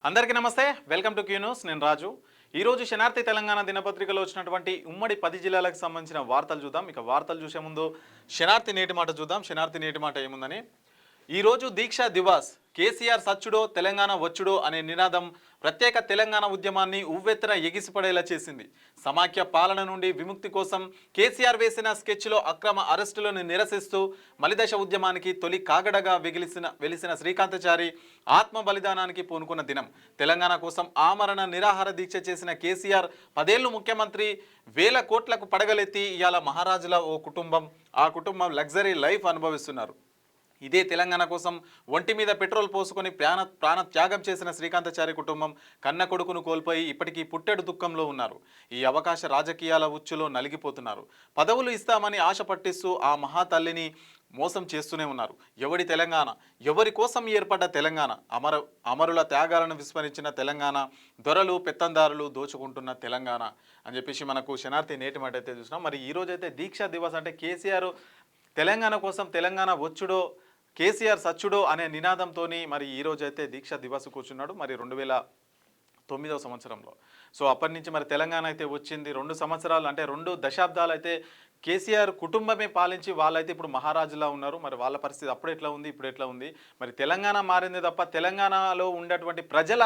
అందరికీ నమస్తే, welcome to Q news. నేను రాజు. ఈరోజు శనార్థి తెలంగాణ దినపత్రికలో వచ్చినటువంటి ఉమ్మడి 10 జిల్లాలకు సంబంధించిన వార్తలు చూద్దాం. ఇక వార్తలు చూసే ముందు శనార్థి నేటి మాట చూద్దాం. శనార్థి నేటి మాట ఏముందని, ఈరోజు దీక్షా దివాస్, కేసీఆర్ సచ్చుడో తెలంగాణ వచ్చుడో అనే నినాదం ప్రత్యేక తెలంగాణ ఉద్యమాన్ని ఉవ్వెత్తున ఎగిసిపడేలా చేసింది. సమాఖ్య పాలన నుండి విముక్తి కోసం కేసీఆర్ వేసిన స్కెచ్లో అక్రమ అరెస్టులను నిరసిస్తూ మలిదశ ఉద్యమానికి తొలి కాగడగా వెలిసిన శ్రీకాంతచారి ఆత్మ బలిదానానికి పూనుకున్న దినం. తెలంగాణ కోసం ఆమరణ నిరాహార దీక్ష చేసిన కేసీఆర్ 10 ఏళ్లు ముఖ్యమంత్రి, వేల కోట్లకు పడగలెత్తి ఇవాళ మహారాజుల ఓ కుటుంబం, ఆ కుటుంబం లగ్జరీ లైఫ్ అనుభవిస్తున్నారు. ఇదే తెలంగాణ కోసం ఒంటి మీద పెట్రోల్ పోసుకొని ప్రాణ త్యాగం చేసిన శ్రీకాంతచారి కుటుంబం కన్న కొడుకును కోల్పోయి ఇప్పటికీ పుట్టెడు దుఃఖంలో ఉన్నారు. ఈ అవకాశ రాజకీయాల ఉచ్చులో నలిగిపోతున్నారు. పదవులు ఇస్తామని ఆశ పట్టిస్తూ ఆ మహాతల్లిని మోసం చేస్తూనే ఉన్నారు. ఎవడి తెలంగాణ, ఎవరి కోసం ఏర్పడ్డ తెలంగాణ, అమరుల త్యాగాలను విస్మరించిన తెలంగాణ, దొరలు పెత్తందారులు దోచుకుంటున్న తెలంగాణ అని చెప్పేసి మనకు శనార్థి నేటి మాట అయితే చూసినాం. మరి ఈరోజైతే దీక్షా దివస్ అంటే కేసీఆర్ తెలంగాణ కోసం తెలంగాణ వచ్చుడో కేసీఆర్ సచ్చుడో అనే నినాదంతో మరి ఈరోజు అయితే దీక్షా దివస్ కూర్చున్నాడు. మరి 2009వ సంవత్సరంలో. సో అప్పటి నుంచి మరి తెలంగాణ అయితే వచ్చింది. 2 సంవత్సరాలు అంటే 2 దశాబ్దాలు అయితే కేసీఆర్ కుటుంబమే పాలించి వాళ్ళైతే ఇప్పుడు మహారాజులా ఉన్నారు. మరి వాళ్ళ పరిస్థితి అప్పుడు ఎట్లా ఉంది, ఇప్పుడు ఎట్లా ఉంది? మరి తెలంగాణ మారింది తప్ప తెలంగాణలో ఉన్నటువంటి ప్రజల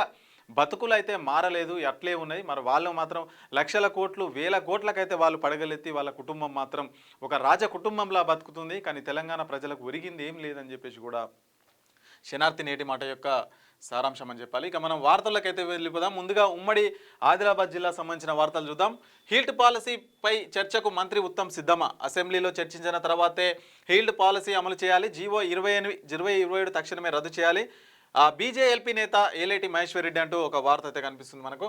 బతుకులు అయితే మారలేదు, అట్లే ఉన్నాయి. మరి వాళ్ళు మాత్రం లక్షల కోట్లు, వేల కోట్లకైతే వాళ్ళు పడగలెత్తి వాళ్ళ కుటుంబం మాత్రం ఒక రాజ కుటుంబంలా బతుకుతుంది. కానీ తెలంగాణ ప్రజలకు ఒరిగింది ఏం లేదని చెప్పేసి కూడా శనార్థి నేటి మాట యొక్క సారాంశం అని చెప్పాలి. ఇక మనం వార్తలకైతే వెళ్ళిపోదాం. ముందుగా ఉమ్మడి ఆదిలాబాద్ జిల్లా సంబంధించిన వార్తలు చూద్దాం. హీల్డ్ పాలసీపై చర్చకు మంత్రి ఉత్తమ్ సిద్ధమా? అసెంబ్లీలో చర్చించిన తర్వాతే హీల్డ్ పాలసీ అమలు చేయాలి. జీవో 2027 తక్షణమే రద్దు చేయాలి. బీజేఎల్పీ నేత ఏలేటి మహేశ్వర్ రెడ్డి అంటూ ఒక వార్త అయితే కనిపిస్తుంది మనకు.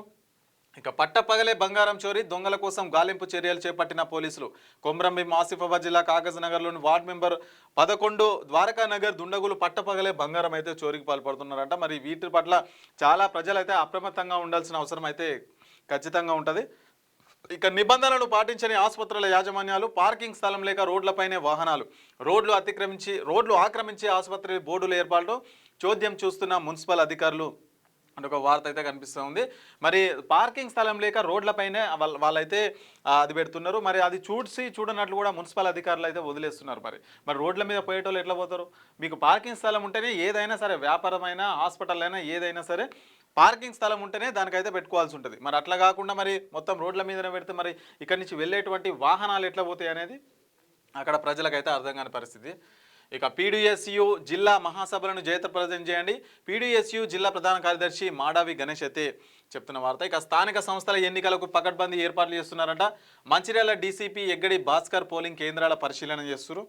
ఇక పట్టపగలే బంగారం చోరీ, దొంగల కోసం గాలింపు చర్యలు చేపట్టిన పోలీసులు. కొమ్రంభీం ఆసిఫాబాద్ జిల్లా కాగజ్నగర్లోని వార్డు మెంబర్ 11 ద్వారకానగర్ దుండగులు పట్టపగలే బంగారం అయితే చోరీకి పాల్పడుతున్నారంట. మరి వీటి పట్ల చాలా ప్రజలైతే అప్రమత్తంగా ఉండాల్సిన అవసరం అయితే ఖచ్చితంగా ఉంటుంది. ఇక నిబంధనలు పాటించని ఆసుపత్రుల యాజమాన్యాలు, పార్కింగ్ స్థలం లేక రోడ్లపైనే వాహనాలు, రోడ్లు ఆక్రమించి ఆసుపత్రి బోర్డుల ఏర్పాటు చోద్యం చూస్తున్న మున్సిపల్ అధికారులు అని ఒక వార్త అయితే కనిపిస్తూ ఉంది. మరి పార్కింగ్ స్థలం లేక రోడ్లపైనే వాళ్ళైతే అది పెడుతున్నారు. మరి అది చూడనట్లు కూడా మున్సిపల్ అధికారులు అయితే వదిలేస్తున్నారు. మరి రోడ్ల మీద పోయేటోళ్ళు ఎట్లా పోతారు? మీకు పార్కింగ్ స్థలం ఉంటేనే ఏదైనా సరే, వ్యాపారమైనా హాస్పిటల్ అయినా ఏదైనా సరే పార్కింగ్ స్థలం ఉంటేనే దానికైతే పెట్టుకోవాల్సి ఉంటుంది. మరి అట్లా కాకుండా మరి మొత్తం రోడ్ల మీదనే పెడితే మరి ఇక్కడి నుంచి వెళ్ళేటువంటి వాహనాలు ఎట్లా పోతాయి అనేది అక్కడ ప్రజలకైతే అర్థం కాని పరిస్థితి. ఇక పీడీఎస్యు జిల్లా మహాసభలను జయప్రదం చేయండి. పీడీఎస్యు జిల్లా ప్రధాన కార్యదర్శి మాడావి గణేష్ అయితే చెప్తున్న వార్త. ఇక స్థానిక సంస్థల ఎన్నికలకు పకడ్బందీ ఏర్పాట్లు చేస్తున్నారంట. మంచిర్యాల డీసీపీ ఎగ్గడి భాస్కర్ పోలింగ్ కేంద్రాల పరిశీలన చేస్తున్నారు.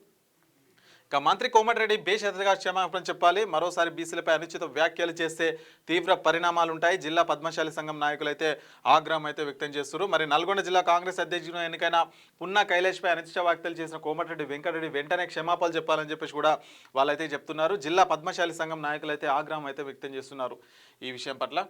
ఇక మంత్రి కోమటిరెడ్డి బేషరతుగా క్షమాపణ చెప్పాలి. మరోసారి బీసీలపై అనుచిత వ్యాఖ్యలు చేస్తే తీవ్ర పరిణామాలు ఉంటాయి. జిల్లా పద్మశాలి సంఘం నాయకులు అయితే ఆగ్రహం అయితే వ్యక్తం చేస్తున్నారు. మరి నల్గొండ జిల్లా కాంగ్రెస్ అధ్యక్షుడు ఎన్నికైన పున్నా కైలాష్పై అనుచిత వ్యాఖ్యలు చేసిన కోమటిరెడ్డి వెంకటరెడ్డి వెంటనే క్షమాపణలు చెప్పాలని చెప్పేసి కూడా వాళ్ళైతే చెప్తున్నారు. జిల్లా పద్మశాలి సంఘం నాయకులు అయితే ఆగ్రహం అయితే వ్యక్తం చేస్తున్నారు ఈ విషయం పట్ల.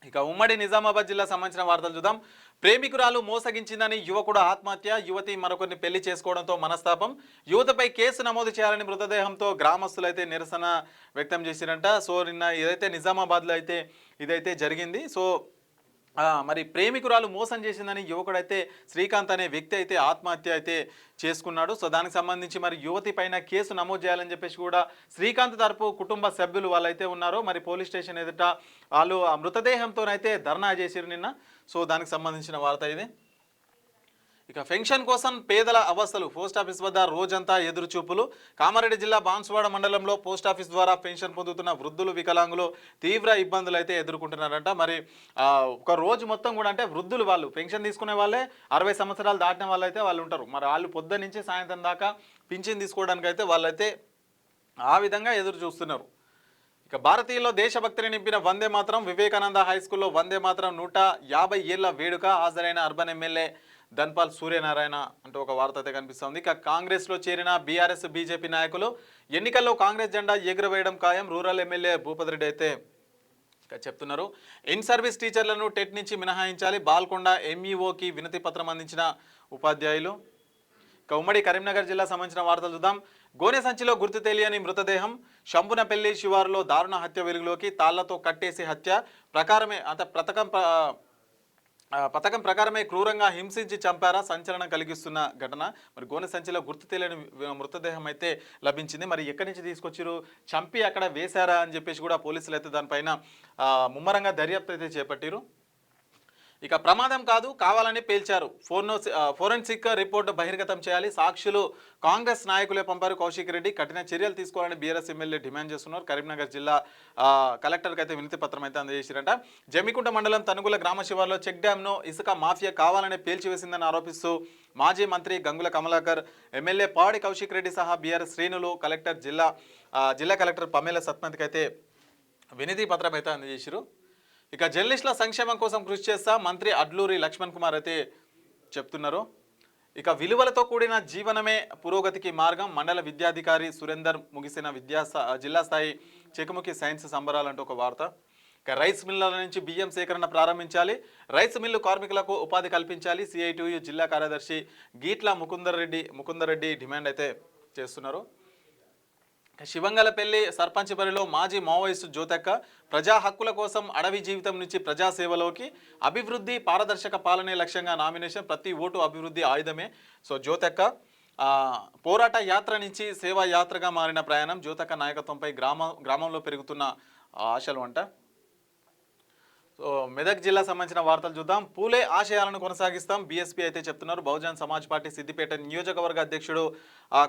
ఇక ఉమ్మడి నిజామాబాద్ జిల్లా సంబంధించిన వార్తలు చూద్దాం. ప్రేమికురాలు మోసగించిందని యువకుడు ఆత్మహత్య, యువతి మరొకరిని పెళ్లి చేసుకోవడంతో మనస్తాపం, యువతపై కేసు నమోదు చేయాలని మృతదేహంతో గ్రామస్తులు అయితే నిరసన వ్యక్తం చేసిరంట. సో నిన్న ఏదైతే నిజామాబాద్లో అయితే ఇదైతే జరిగింది. సో మరి ప్రేమికురాలు మోసం చేసిందని యువకుడైతే శ్రీకాంత్ అనే వ్యక్తి అయితే ఆత్మహత్య అయితే చేసుకున్నాడు. సో దానికి సంబంధించి మరి యువతి పైన కేసు నమోదు చేయాలని చెప్పేసి కూడా శ్రీకాంత్ తరపు కుటుంబ సభ్యులు వాళ్ళైతే ఉన్నారో మరి పోలీస్ స్టేషన్ ఎదుట వాళ్ళు ఆ మృతదేహంతోనైతే ధర్నా చేసిరు నిన్న. సో దానికి సంబంధించిన వార్త ఇది. ఇక పెన్షన్ కోసం పేదల అవస్థలు, పోస్టాఫీస్ వద్ద రోజంతా ఎదురుచూపులు. కామారెడ్డి జిల్లా బాన్సువాడ మండలంలో పోస్టాఫీస్ ద్వారా పెన్షన్ పొందుతున్న వృద్ధులు, వికలాంగులు తీవ్ర ఇబ్బందులు అయితే ఎదుర్కొంటున్నారంట. మరి ఒక రోజు మొత్తం కూడా అంటే వృద్ధులు వాళ్ళు పెన్షన్ తీసుకునే వాళ్ళే 60 సంవత్సరాలు దాటిన వాళ్ళైతే వాళ్ళు ఉంటారు. మరి వాళ్ళు పొద్దున్న నుంచి సాయంత్రం దాకా పింఛన్ తీసుకోవడానికి అయితే వాళ్ళైతే ఆ విధంగా ఎదురు చూస్తున్నారు. ఇక భారతీయుల్లో దేశభక్తిని నింపిన వందే మాత్రం, వివేకానంద హై స్కూల్లో వందే మాత్రం 150 ఏళ్ల వేడుక. హాజరైన అర్బన్ ఎమ్మెల్యే ధన్పాల్ సూర్యనారాయణ అంటూ ఒక వార్త అయితే కనిపిస్తుంది. ఇక కాంగ్రెస్లో చేరిన బీఆర్ఎస్ బీజేపీ నాయకులు ఎన్నికల్లో కాంగ్రెస్ జెండా ఎగురవేయడం ఖాయం. రూరల్ ఎమ్మెల్యే భూపతి రెడ్డి అయితే ఇక చెప్తున్నారు. ఇన్ సర్వీస్ టీచర్లను టెట్ నుంచి మినహాయించాలి. బాల్కొండ ఎంఈఓకి వినతి పత్రం అందించిన ఉపాధ్యాయులు. ఇక ఉమ్మడి కరీంనగర్ జిల్లా సంబంధించిన వార్తలు చూద్దాం. గోనె సంచిలో గుర్తు తెలియని మృతదేహం, శంభునపల్లి శివారులో దారుణ హత్య వెలుగులోకి, తాళ్లతో కట్టేసి హత్య, ప్రకారమే పథకం ప్రకారమే క్రూరంగా హింసించి చంపారా, సంచలనం కలిగిస్తున్న ఘటన. మరి గోనె సంచిలో గుర్తు తెలియని మృతదేహం అయితే లభించింది. మరి ఎక్కడి నుంచి తీసుకొచ్చిరు, చంపి అక్కడ వేశారా అని చెప్పేసి కూడా పోలీసులు అయితే దానిపైన ముమ్మరంగా దర్యాప్తు అయితే చేపట్టిరు. ఇక ప్రమాదం కాదు, కావాలని పేల్చారు, ఫోరెన్సిక్ రిపోర్టు బహిర్గతం చేయాలి, సాక్షులు కాంగ్రెస్ నాయకులే పంపారు కౌశిక్ రెడ్డి, కఠిన చర్యలు తీసుకోవాలని బీఆర్ఎస్ ఎమ్మెల్యే డిమాండ్ చేస్తున్నారు. కరీంనగర్ జిల్లా కలెక్టర్కి అయితే వినతి పత్రం అయితే అందజేశారంట. జమ్మికుంట మండలం తనుగుల గ్రామ శివార్లో చెక్ డ్యాంను ఇసుక మాఫియా కావాలని పేల్చివేసిందని ఆరోపిస్తూ మాజీ మంత్రి గంగుల కమలాకర్, ఎమ్మెల్యే పాడి కౌశిక్ రెడ్డి సహా బీఆర్ఎస్ శ్రేణులు జిల్లా కలెక్టర్ పమేల సత్మంత్కి అయితే వినతి పత్రం అయితే అందజేశారు. ఇక జర్నలిస్టుల సంక్షేమం కోసం కృషి చేస్తా మంత్రి అడ్లూరి లక్ష్మణ్ కుమార్ అయితే చెప్తున్నారు. ఇక విలువలతో కూడిన జీవనమే పురోగతికి మార్గం, మండల విద్యాధికారి సురేందర్ ముగిసిన జిల్లా స్థాయి చెకుముకి సైన్స్ సంబరాలంటూ ఒక వార్త. ఇక రైస్ మిల్లుల నుంచి బియ్యం సేకరణ ప్రారంభించాలి, రైస్ మిల్లు కార్మికులకు ఉపాధి కల్పించాలి, సిఐటియు జిల్లా కార్యదర్శి గీట్ల ముకుందరెడ్డి డిమాండ్ అయితే చేస్తున్నారు. శివంగలపల్లి సర్పంచ్ బరిలో మాజీ మావోయిస్టు జ్యోతక్క, ప్రజా హక్కుల కోసం అడవి జీవితం నుంచి ప్రజాసేవలోకి, అభివృద్ధి పారదర్శక పాలనే లక్ష్యంగా నామినేషన్, ప్రతి ఓటు అభివృద్ధి ఆయుధమే. సో జ్యోతక్క పోరాట యాత్ర నుంచి సేవా యాత్రగా మారిన ప్రయాణం, జ్యోతక్క నాయకత్వంపై గ్రామంలో పెరుగుతున్న ఆశలు అంట. సో మెదక్ జిల్లా సంబంధించిన వార్తలు చూద్దాం. పూలే ఆశయాలను కొనసాగిస్తాం, బీఎస్పీ అయితే చెప్తున్నారు. బహుజన్ సమాజ్ పార్టీ సిద్దిపేట నియోజకవర్గ అధ్యక్షుడు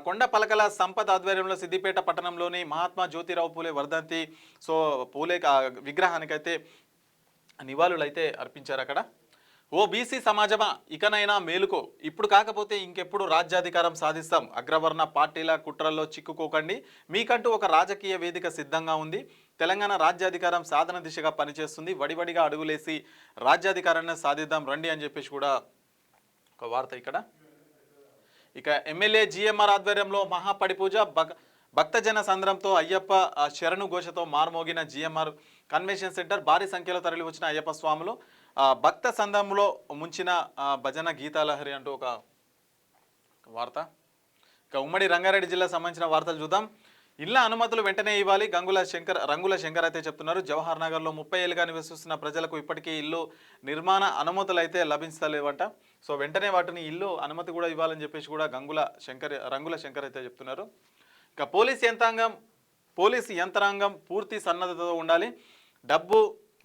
కొండ పలకల సంపత్ ఆధ్వర్యంలో సిద్దిపేట పట్టణంలోని మహాత్మా జ్యోతిరావు పూలే వర్ధంతి పూలే విగ్రహానికైతే నివాళులు అయితే అర్పించారు అక్కడ. ఓ బీసీ సమాజమా, ఇకనైనా మేలుకో, ఇప్పుడు కాకపోతే ఇంకెప్పుడు రాజ్యాధికారం సాధిస్తాం, అగ్రవర్ణ పార్టీల కుట్రల్లో చిక్కుకోకండి, మీకంటూ ఒక రాజకీయ వేదిక సిద్ధంగా ఉంది, తెలంగాణ రాజ్యాధికారం సాధన దిశగా పనిచేస్తుంది, వడివడిగా అడుగులేసి రాజ్యాధికారాన్ని సాధిద్దాం రండి అని చెప్పేసి కూడా ఒక వార్త ఇక్కడ. ఇక ఎమ్మెల్యే జిఎంఆర్ ఆధ్వర్యంలో మహాపడి పూజ, భక్తజన సంద్రంతో అయ్యప్ప శరణు ఘోషతో మార్మోగిన జిఎంఆర్ కన్వెన్షన్ సెంటర్, భారీ సంఖ్యలో తరలి వచ్చిన అయ్యప్ప స్వాములు, భక్త సందంలో ముంచిన భజన గీతాలహరి అంటూ ఒక వార్త. ఇక ఉమ్మడి రంగారెడ్డి జిల్లా సంబంధించిన వార్తలు చూద్దాం. ఇళ్ల అనుమతులు వెంటనే ఇవ్వాలి, రంగుల శంకర్ అయితే చెప్తున్నారు. జవహర్ నగర్లో 30 ఏళ్ళుగా నివసిస్తున్న ప్రజలకు ఇప్పటికీ ఇల్లు నిర్మాణ అనుమతులు అయితే లభించలేవంట. సో వెంటనే వాటిని ఇల్లు అనుమతి కూడా ఇవ్వాలని చెప్పేసి కూడా రంగుల శంకర్ అయితే చెప్తున్నారు. ఇక పోలీసు యంత్రాంగం పూర్తి సన్నద్ధతో ఉండాలి,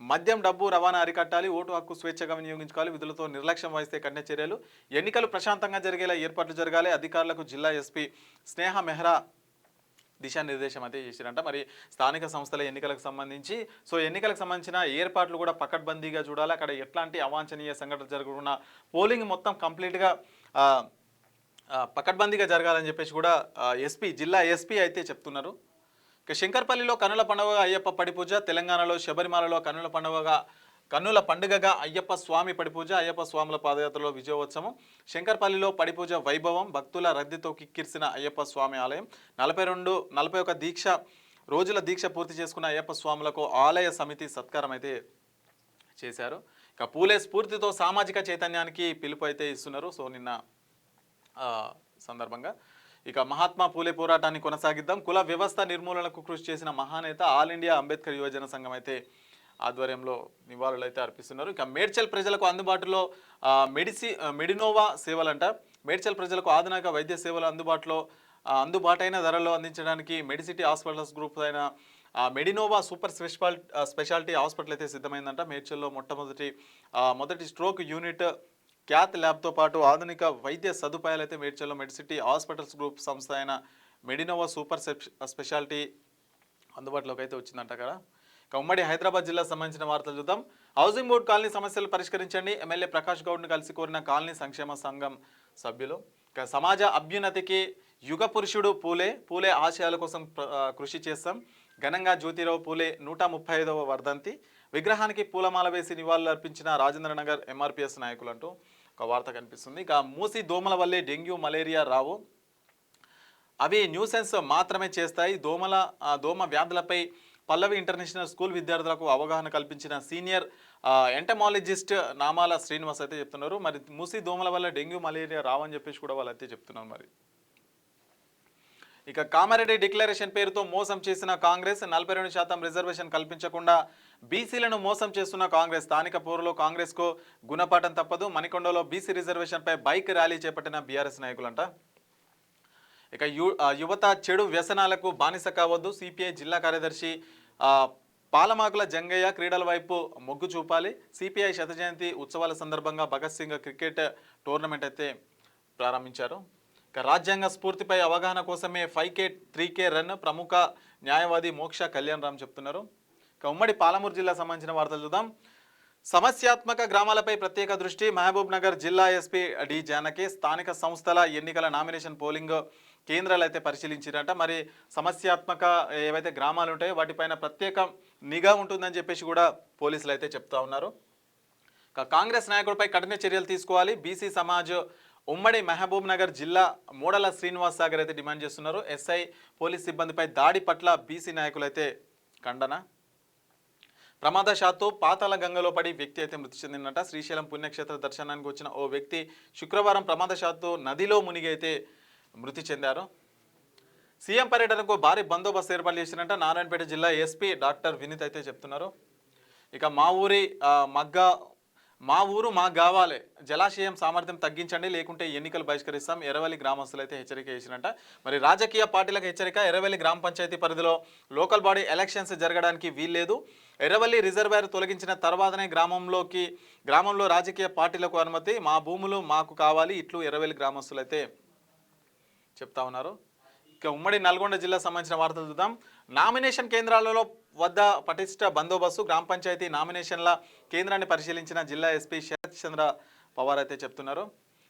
మద్యం డబ్బు రవాణా అరికట్టాలి, ఓటు హక్కు స్వేచ్ఛగా వినియోగించుకోవాలి, విధులతో నిర్లక్ష్యం వహిస్తే కఠిన చర్యలు, ఎన్నికలు ప్రశాంతంగా జరిగేలా ఏర్పాట్లు జరగాలి, అధికారులకు జిల్లా ఎస్పీ స్నేహ మెహ్రా దిశానిర్దేశం అయితే చేశారంట. మరి స్థానిక సంస్థల ఎన్నికలకు సంబంధించిన ఏర్పాట్లు కూడా పకడ్బందీగా చూడాలి, అక్కడ ఎట్లాంటి అవాంఛనీయ సంఘటనలు జరగకుండా పోలింగ్ మొత్తం కంప్లీట్గా పకడ్బందీగా జరగాలని చెప్పేసి కూడా జిల్లా ఎస్పీ అయితే చెప్తున్నారు. ఇక శంకర్పల్లిలో కన్నుల పండుగగా అయ్యప్ప పడిపూజ, తెలంగాణలో శబరిమలలో కన్నుల పండుగగా అయ్యప్ప స్వామి పడిపూజ, అయ్యప్ప స్వాముల పాదయాత్రలో విజయోత్సవం, శంకర్పల్లిలో పడిపూజ వైభవం, భక్తుల రద్దీతో కిక్కిరిసిన అయ్యప్ప స్వామి ఆలయం, 41 రోజుల దీక్ష పూర్తి చేసుకున్న అయ్యప్ప స్వాములకు ఆలయ సమితి సత్కారం అయితే చేశారు. ఇక పూలే స్ఫూర్తితో సామాజిక చైతన్యానికి పిలుపు అయితే ఇస్తున్నారు. సో నిన్న సందర్భంగా ఇక మహాత్మా పూలే పోరాటాన్ని కొనసాగిద్దాం, కుల వ్యవస్థ నిర్మూలనకు కృషి చేసిన మహానేత, ఆల్ ఇండియా అంబేద్కర్ యువజన సంఘం అయితే ఆధ్వర్యంలో నివాళులు అయితే అర్పిస్తున్నారు. ఇక మేడ్చల్ ప్రజలకు అందుబాటులో మెడినోవా సేవలంట, మేడ్చల్ ప్రజలకు ఆధునిక వైద్య సేవలు అందుబాటైన ధరల్లో అందించడానికి మెడిసిటీ హాస్పిటల్స్ గ్రూప్ అయిన మెడినోవా సూపర్ స్పెషాలిటీ హాస్పిటల్ అయితే సిద్ధమైందంట. మేడ్చల్లో మొదటి స్ట్రోక్ యూనిట్, క్యాత్ ల్యాబ్తో పాటు ఆధునిక వైద్య సదుపాయాలు అయితే మేడ్చల్లో మెడిసిటీ హాస్పిటల్స్ గ్రూప్ సంస్థ అయిన మెడినోవా సూపర్ స్పెషాలిటీ అందుబాటులోకి అయితే వచ్చిందంట కదా. ఇక ఉమ్మడి హైదరాబాద్ జిల్లా సంబంధించిన వార్తలు చూద్దాం. హౌసింగ్ బోర్డు కాలనీ సమస్యలు పరిష్కరించండి, ఎమ్మెల్యే ప్రకాష్ గౌడ్ను కలిసి కోరిన కాలనీ సంక్షేమ సంఘం సభ్యులు. ఇక సమాజ అభ్యున్నతికి యుగ పురుషుడు పూలే ఆశయాల కోసం కృషి చేస్తాం, ఘనంగా జ్యోతిరావు పూలే 135వ వర్ధంతి, విగ్రహానికి పూలమాల వేసి నివాళులు అర్పించిన రాజేంద్రనగర్ ఎంఆర్పిఎస్ నాయకులు అంటూ ఒక వార్త కనిపిస్తుంది. ఇక మూసి దోమల వల్లే డెంగ్యూ మలేరియా రావు, అవి న్యూసెన్స్ మాత్రమే చేస్తాయి, దోమ వ్యాధులపై పల్లవి ఇంటర్నేషనల్ స్కూల్ విద్యార్థులకు అవగాహన కల్పించిన సీనియర్ ఎంటమాలజిస్ట్ నామాల శ్రీనివాస్ అయితే చెప్తున్నారు. మరి మూసి దోమల వల్ల డెంగ్యూ మలేరియా రావని చెప్పేసి కూడా వాళ్ళు అయితే చెప్తున్నారు. మరి ఇక కామారెడ్డి డిక్లరేషన్ పేరుతో మోసం చేసిన కాంగ్రెస్ 42% రిజర్వేషన్ కల్పించకుండా బీసీలను మోసం చేస్తున్న కాంగ్రెస్ స్థానిక పోరులో కాంగ్రెస్కు గుణపాఠం తప్పదు. మణికొండలో బీసీ రిజర్వేషన్పై బైక్ ర్యాలీ చేపట్టిన బీఆర్ఎస్ నాయకులంట. ఇక యువత చెడు వ్యసనాలకు బానిస కావద్దు. సిపిఐ జిల్లా కార్యదర్శి పాలమాకుల జంగయ్య క్రీడల వైపు మొగ్గు చూపాలి. సిపిఐ శత జయంతి ఉత్సవాల సందర్భంగా భగత్ సింగ్ క్రికెట్ టోర్నమెంట్ అయితే ప్రారంభించారు. ఇక రాజ్యాంగ స్ఫూర్తిపై అవగాహన కోసమే 5K 3K రన్ ప్రముఖ న్యాయవాది మోక్ష కళ్యాణ్ రామ్ చెప్తున్నారు. ఇక ఉమ్మడి పాలమూరు జిల్లా సంబంధించిన వార్తలు చూద్దాం. సమస్యాత్మక గ్రామాలపై ప్రత్యేక దృష్టి. మహబూబ్ నగర్ జిల్లా ఎస్పీ డి జానకి స్థానిక సంస్థల ఎన్నికల నామినేషన్ పోలింగ్ కేంద్రాలు అయితే పరిశీలించారట. మరి సమస్యాత్మక ఏవైతే గ్రామాలు ఉంటాయో వాటిపైన ప్రత్యేక నిఘా ఉంటుందని చెప్పేసి కూడా పోలీసులు అయితే చెప్తా ఉన్నారు. కాంగ్రెస్ నాయకుడిపై కఠిన చర్యలు తీసుకోవాలి. బీసీ సమాజ్ ఉమ్మడి మహబూబ్ నగర్ జిల్లా మూడల శ్రీనివాస్ సాగర్ అయితే డిమాండ్ చేస్తున్నారు. ఎస్ఐ పోలీస్ సిబ్బందిపై దాడి పట్ల బీసీ నాయకులు అయితే ఖండన. ప్రమాదశాత్తు పాతాళ గంగలో పడి వ్యక్తి అయితే మృతి చెందినట. శ్రీశైలం పుణ్యక్షేత్ర దర్శనానికి వచ్చిన ఓ వ్యక్తి శుక్రవారం ప్రమాదశాత్తు నదిలో మునిగి అయితే మృతి చెందారు. సీఎం పర్యటనకు భారీ బందోబస్తు ఏర్పాటు చేసినట్ట నారాయణపేట జిల్లా ఎస్పీ డాక్టర్ వినీత్ అయితే చెప్తున్నారు. ఇక మా ఊరు మాకు కావాలి, జలాశయం సామర్థ్యం తగ్గించండి లేకుంటే ఎన్నికలు బహిష్కరిస్తాం. ఎర్రవల్లి గ్రామస్తులు అయితే హెచ్చరిక చేసినట్ట. మరి రాజకీయ పార్టీలకు హెచ్చరిక. ఎర్రవల్లి గ్రామ పంచాయతీ పరిధిలో లోకల్ బాడీ ఎలక్షన్స్ జరగడానికి వీల్లేదు. ఎర్రవల్లి రిజర్వాయర్ తొలగించిన తర్వాతనే గ్రామంలో రాజకీయ పార్టీలకు అనుమతి. మా భూములు మాకు కావాలి ఇట్లు ఎర్రవల్లి గ్రామస్తులు అయితే చెప్తా ఉన్నారు. ఇక ఉమ్మడి నల్గొండ జిల్లా సంబంధించిన వార్తలు చూద్దాం. నామినేషన్ కేంద్రాలలో వద్ద పటిష్ట బందోబస్తు. గ్రామ పంచాయతీ నామినేషన్ల కేంద్రాన్ని పరిశీలించిన జిల్లా ఎస్పీ శరత్ చంద్ర పవార్ అయితే చెప్తున్నారు.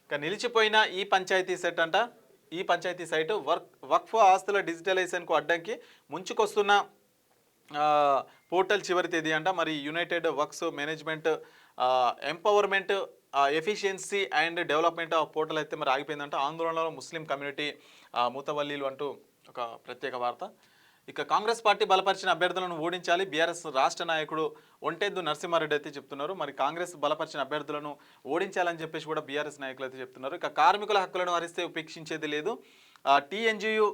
ఇక నిలిచిపోయిన ఈ పంచాయతీ సైటు వక్ఫ్ ఆస్తుల డిజిటలైజేషన్కు అడ్డంకి. ముంచుకొస్తున్న పోర్టల్ చివరి తేదీ అంట. మరి United works management empowerment efficiency and development portal అయితే మరి ఆగిపోయిందంట. ఆందోళనలో ముస్లిం కమ్యూనిటీ మూతవల్లీలు అంటూ ఒక ప్రత్యేక వార్త. ఇక కాంగ్రెస్ పార్టీ బలపరిచిన అభ్యర్థులను ఓడించాలి. బీఆర్ఎస్ రాష్ట్ర నాయకుడు ఒంటెద్దు నరసింహారెడ్డి అయితే చెప్తున్నారు. మరి కాంగ్రెస్ బలపరిచిన అభ్యర్థులను ఓడించాలని చెప్పేసి కూడా బీఆర్ఎస్ నాయకులు అయితే చెప్తున్నారు. ఇక కార్మికుల హక్కులను హరిస్తే ఉపేక్షించేది లేదు. టీఎన్జియు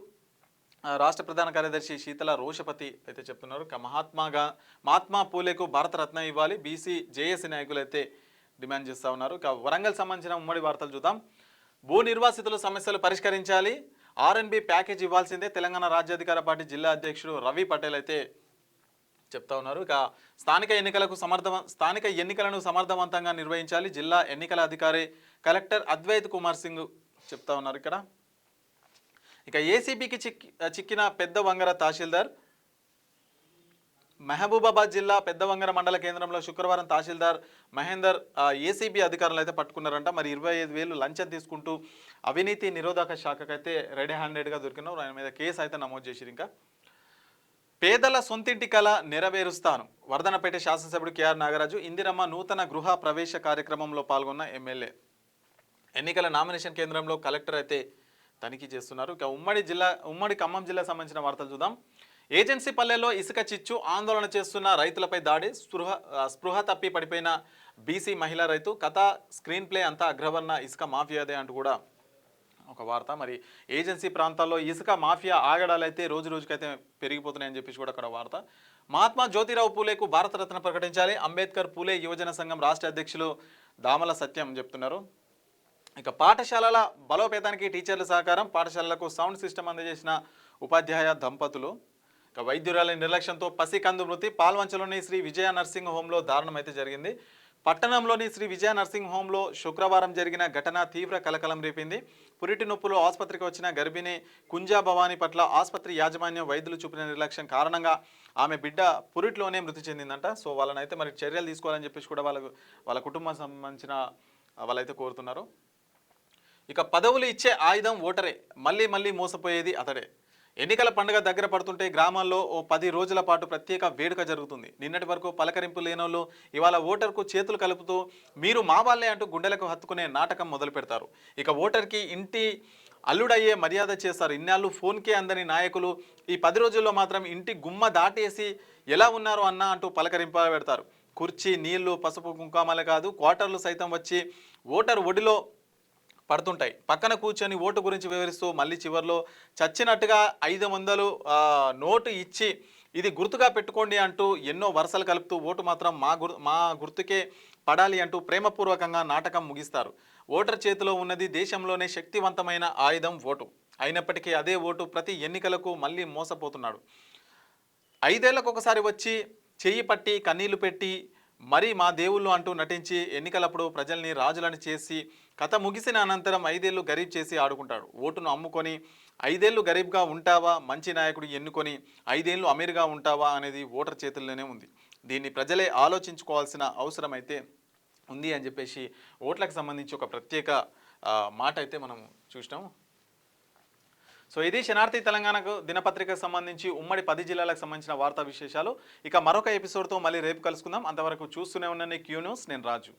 రాష్ట్ర ప్రధాన కార్యదర్శి శీతల రోషపతి అయితే చెప్తున్నారు. ఇక మహాత్మా పూలేకు భారతరత్న ఇవ్వాలి. బీసీ జేఏసీ నాయకులు అయితే డిమాండ్ చేస్తూ ఉన్నారు. ఇక వరంగల్ సంబంధించిన ఉమ్మడి వార్తలు చూద్దాం. భూ నిర్వాసితుల సమస్యలు పరిష్కరించాలి. R&B ప్యాకేజ్ ఇవ్వాల్సిందే. తెలంగాణ రాజ్యాధికార పార్టీ జిల్లా అధ్యక్షుడు రవి పటేల్ అయితే చెప్తా ఉన్నారు. ఇక స్థానిక ఎన్నికలను సమర్థవంతంగా నిర్వహించాలి. జిల్లా ఎన్నికల అధికారి కలెక్టర్ అద్వైత్ కుమార్ సింగ్ చెప్తా ఉన్నారు. ఇక ఏసీబీకి చిక్కిన పెద్ద వంగర తహసీల్దార్. మహబూబాబాద్ జిల్లా పెద్దవంగర మండల కేంద్రంలో శుక్రవారం తహసీల్దార్ మహేందర్ ఏసీబీ అధికారులు అయితే పట్టుకున్నారంట. మరి 25,000 లంచం తీసుకుంటూ అవినీతి నిరోధక శాఖకైతే రెడీ హ్యాండెడ్గా దొరికినారు. ఆయన మీద కేసు అయితే నమోదు చేసిరు. ఇంకా పేదల సొంతింటి కళ నెరవేరుస్తాను. వర్ధనపేట శాసనసభ్యుడు కేఆర్ నాగరాజు. ఇందిరమ్మ నూతన గృహ ప్రవేశ కార్యక్రమంలో పాల్గొన్న ఎమ్మెల్యే. ఎన్నికల నామినేషన్ కేంద్రంలో కలెక్టర్ అయితే తనిఖీ చేస్తున్నారు. ఇక ఉమ్మడి ఖమ్మం జిల్లా సంబంధించిన వార్తలు చూద్దాం. ఏజెన్సీ పల్లెల్లో ఇసుక చిచ్చు. ఆందోళన చేస్తున్న రైతులపై దాడి. స్పృహ తప్పి పడిపోయిన బీసీ మహిళా రైతు. కథ స్క్రీన్ ప్లే అంతా అగ్రవర్ణ ఇసుక మాఫియాదే అంటూ కూడా ఒక వార్త. మరి ఏజెన్సీ ప్రాంతాల్లో ఇసుక మాఫియా ఆగడాలైతే రోజుకైతే పెరిగిపోతున్నాయని చెప్పేసి కూడా అక్కడ వార్త. మహాత్మా జ్యోతిరావు పూలేకు భారతరత్న ప్రకటించాలి. అంబేద్కర్ పూలే యువజన సంఘం రాష్ట్ర అధ్యక్షులు దామల సత్యం చెప్తున్నారు. ఇక పాఠశాలల బలోపేతానికి టీచర్ల సహకారం. పాఠశాలలకు సౌండ్ సిస్టమ్ అందజేసిన ఉపాధ్యాయ దంపతులు. ఇక వైద్యురాలి నిర్లక్ష్యంతో పసికందు మృతి. పాల్వంచలోని శ్రీ విజయ నర్సింగ్ హోంలో దారుణం అయితే జరిగింది. పట్టణంలోని శ్రీ విజయ నర్సింగ్ హోంలో శుక్రవారం జరిగిన ఘటన తీవ్ర కలకలం రేపింది. పురిటి నొప్పులు ఆసుపత్రికి వచ్చిన గర్భిణి కుంజా భవానీ పట్ల ఆసుపత్రి యాజమాన్యం వైద్యులు చూపిన నిర్లక్ష్యం కారణంగా ఆమె బిడ్డ పురిట్లోనే మృతి చెందిందంట. సో వాళ్ళనైతే మరి చర్యలు తీసుకోవాలని చెప్పేసి కూడా వాళ్ళ కుటుంబం సంబంధించిన వాళ్ళైతే కోరుతున్నారు. ఇక పదవులు ఇచ్చే ఆయుధం ఓటరే. మళ్ళీ మోసపోయేది అతడే. ఎన్నికల పండుగ దగ్గర పడుతుంటే గ్రామాల్లో ఓ 10 రోజుల పాటు ప్రత్యేక వేడుక జరుగుతుంది. నిన్నటి వరకు పలకరింపు లేనోళ్ళు ఇవాళ ఓటర్కు చేతులు కలుపుతూ మీరు మా వాళ్ళే అంటూ గుండెలకు హత్తుకునే నాటకం మొదలు పెడతారు. ఇక ఓటర్కి ఇంటి అల్లుడయ్యే మర్యాద చేస్తారు. ఇన్నాళ్ళు ఫోన్కే అందని నాయకులు ఈ 10 రోజుల్లో మాత్రం ఇంటి గుమ్మ దాటేసి ఎలా ఉన్నారు అన్నా అంటూ పలకరింప పెడతారు. కుర్చీ, నీళ్లు, పసుపు కుంకుమలే కాదు క్వార్టర్లు సైతం వచ్చి ఓటరు ఒడిలో పడుతుంటాయి. పక్కన కూర్చొని ఓటు గురించి వివరిస్తూ మళ్ళీ చివర్లో చచ్చినట్టుగా 500 నోటు ఇచ్చి ఇది గుర్తుగా పెట్టుకోండి అంటూ ఎన్నో వరుసలు కలుపుతూ ఓటు మాత్రం మా గుర్తుకే పడాలి అంటూ ప్రేమపూర్వకంగా నాటకం ముగిస్తారు. ఓటర్ చేతిలో ఉన్నది దేశంలోనే శక్తివంతమైన ఆయుధం ఓటు. అయినప్పటికీ అదే ఓటు ప్రతి ఎన్నికలకు మళ్ళీ మోసపోతున్నాడు. 5 ఏళ్లకు ఒకసారి వచ్చి చెయ్యి పట్టి కన్నీళ్లు పెట్టి మరి మా దేవుళ్ళు అంటూ నటించి ఎన్నికలప్పుడు ప్రజల్ని రాజులను చేసి కథ ముగిసిన అనంతరం 5 ఏళ్ళు గరీబ్ చేసి ఆడుకుంటాడు. ఓటును అమ్ముకొని 5 ఏళ్ళు గరీబ్గా ఉంటావా, మంచి నాయకుడు ఎన్నుకొని 5 ఏళ్ళు అమీర్గా ఉంటావా అనేది ఓటర్ చేతుల్లోనే ఉంది. దీన్ని ప్రజలే ఆలోచించుకోవాల్సిన అవసరం అయితే ఉంది అని చెప్పేసి ఓట్లకు సంబంధించి ఒక ప్రత్యేక మాట అయితే మనం చూసినాము. సో ఇది శనార్థి తెలంగాణకు దినపత్రికకు సంబంధించి ఉమ్మడి 10 జిల్లాలకు సంబంధించిన వార్తా విశేషాలు. ఇక మరొక ఎపిసోడ్తో మళ్ళీ రేపు కలుసుకుందాం. అంతవరకు చూస్తూనే ఉండండి క్యూ న్యూస్. నేను రాజు.